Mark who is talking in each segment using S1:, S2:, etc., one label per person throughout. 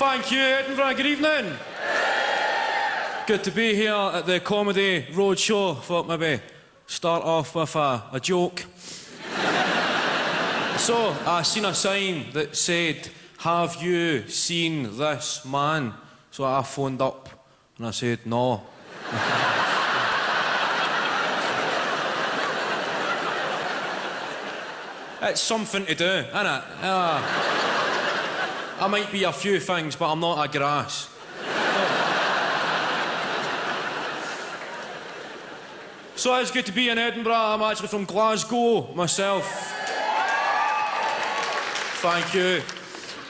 S1: Thank you, Edinburgh. Good evening. Good to be here at the Comedy Roadshow. Thought maybe start off with a joke. So, I seen a sign that said, "Have you seen this man?" So I phoned up and I said, "No." It's something to do, isn't it? I might be a few things, but I'm not a grass. So it's good to be in Edinburgh. I'm actually from Glasgow myself. Thank you.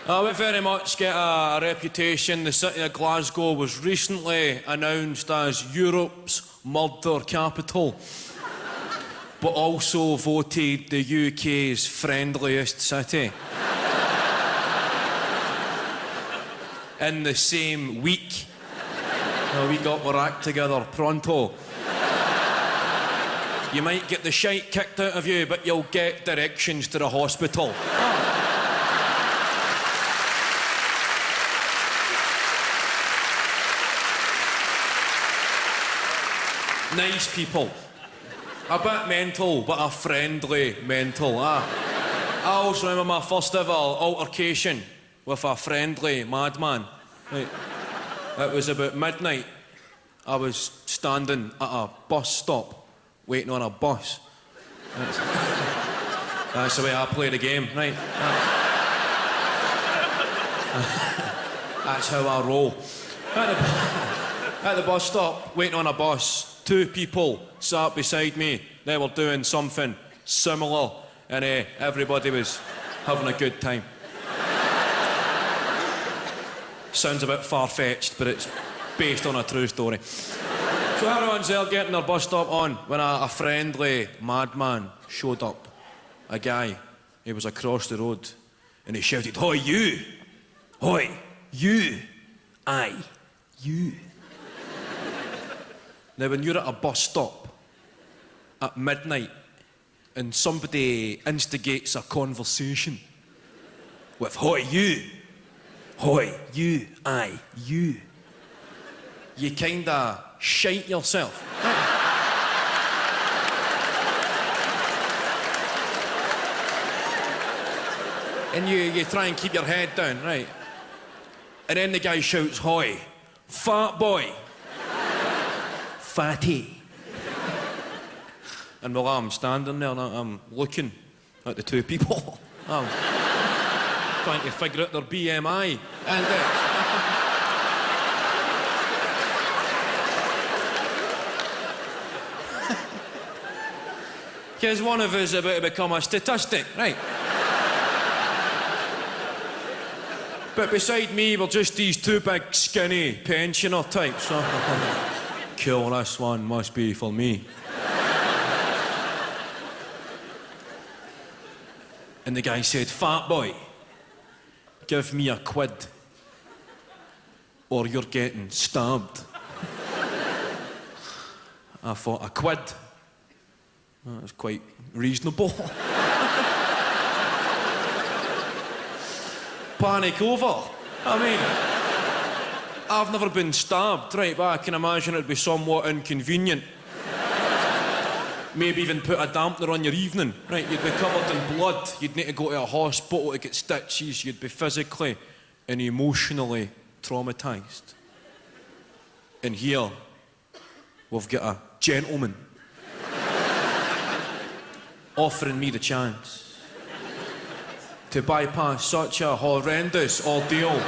S1: We very much get a reputation. The city of Glasgow was recently announced as Europe's murder capital, but also voted the UK's friendliest city. In the same week. We got our act together pronto. You might get the shite kicked out of you, but you'll get directions to the hospital. Nice people. A bit mental, but a friendly mental. I also remember my first ever altercation with a friendly madman. Right. It was about midnight. I was standing at a bus stop, waiting on a bus. That's the way I play the game, right? That's how I roll. At the bus stop, waiting on a bus, two people sat beside me. They were doing something similar, and everybody was having a good time. Sounds a bit far-fetched, but it's based on a true story. So everyone's there getting their bus stop on when a friendly madman showed up. A guy, he was across the road, and he shouted, "Hoi, you! Hoi, you! Aye, you!" Now, when you're at a bus stop at midnight and somebody instigates a conversation with "Hoi, you! Hoi, you! Aye, you!" you kinda shite yourself. And you try and keep your head down, right? And then the guy shouts, "Hoi, fat boy! Fatty!" And while I'm standing there and I'm looking at the two people, I'm trying to figure out their BMI. And because one of us is about to become a statistic, right? But beside me were just these two big, skinny pensioner types. Cool, this one must be for me. And the guy said, "Fat boy, give me £1 or you're getting stabbed." I thought, £1? That was quite reasonable. Panic over. I mean, I've never been stabbed, right, but I can imagine it'd be somewhat inconvenient. Maybe even put a dampener on your evening, right? You'd be covered in blood. You'd need to go to a hospital to get stitches. You'd be physically and emotionally traumatised. And here, we've got a gentleman offering me the chance to bypass such a horrendous ordeal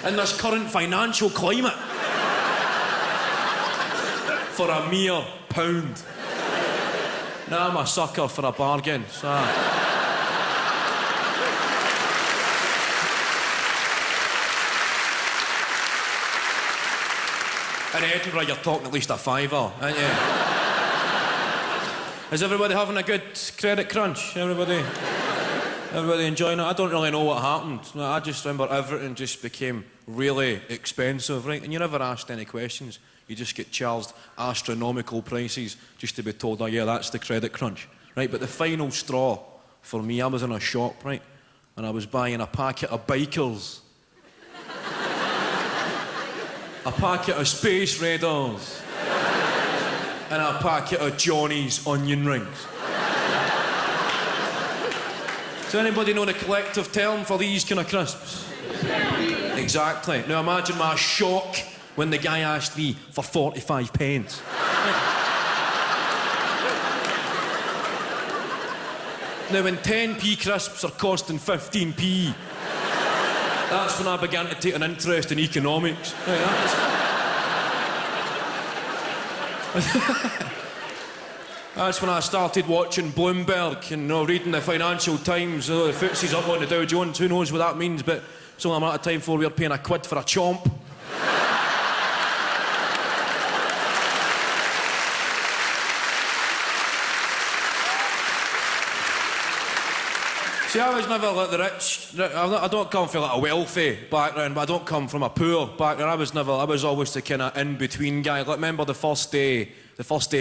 S1: in this current financial climate for a mere £1. Now I'm a sucker for a bargain, so... In Edinburgh, you're talking at least a £5, aren't you? Is everybody having a good credit crunch? Everybody enjoying it? I don't really know what happened. I just remember everything just became really expensive, right? And you never asked any questions. You just get charged astronomical prices just to be told, "Oh yeah, that's the credit crunch," right? But the final straw for me, I was in a shop, right? and I was buying a packet of Bikers. A packet of Space Raiders. And a packet of Johnny's onion rings. Does anybody know the collective term for these kind of crisps? Exactly. Now imagine my shock when the guy asked me for 45 pence. Now when 10p crisps are costing 15p, that's when I began to take an interest in economics. That's when I started watching Bloomberg and reading the Financial Times. The FTSE's up on the Dow Jones, who knows what that means, but it's only a matter of time before we're paying £1 for a chomp. See, I was never like the rich. I don't come from like a wealthy background, but I don't come from a poor background. I was always the kind of in-between guy. Like, remember the first day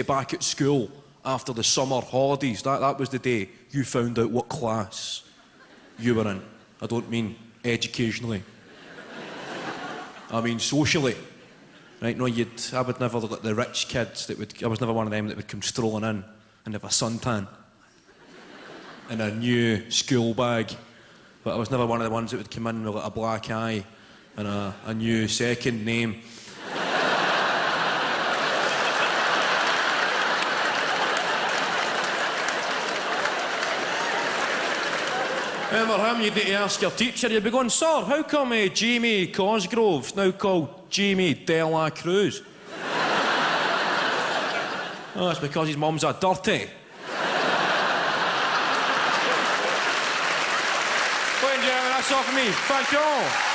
S1: back at school after the summer holidays? That was the day you found out what class you were in. I don't mean educationally. I mean socially. Right? No, I would never look at the rich kids I was never one of them that would come strolling in and have a suntan and a new school bag. But I was never one of the ones that would come in with like a black eye and a new second name. Remember him? You'd need to ask your teacher. You'd be going, "Sir, how come Jamie Cosgrove's now called Jamie De La Cruz?" Oh, it's because his mum's a dirty. Well, gentlemen, that's all for me. Thank you all.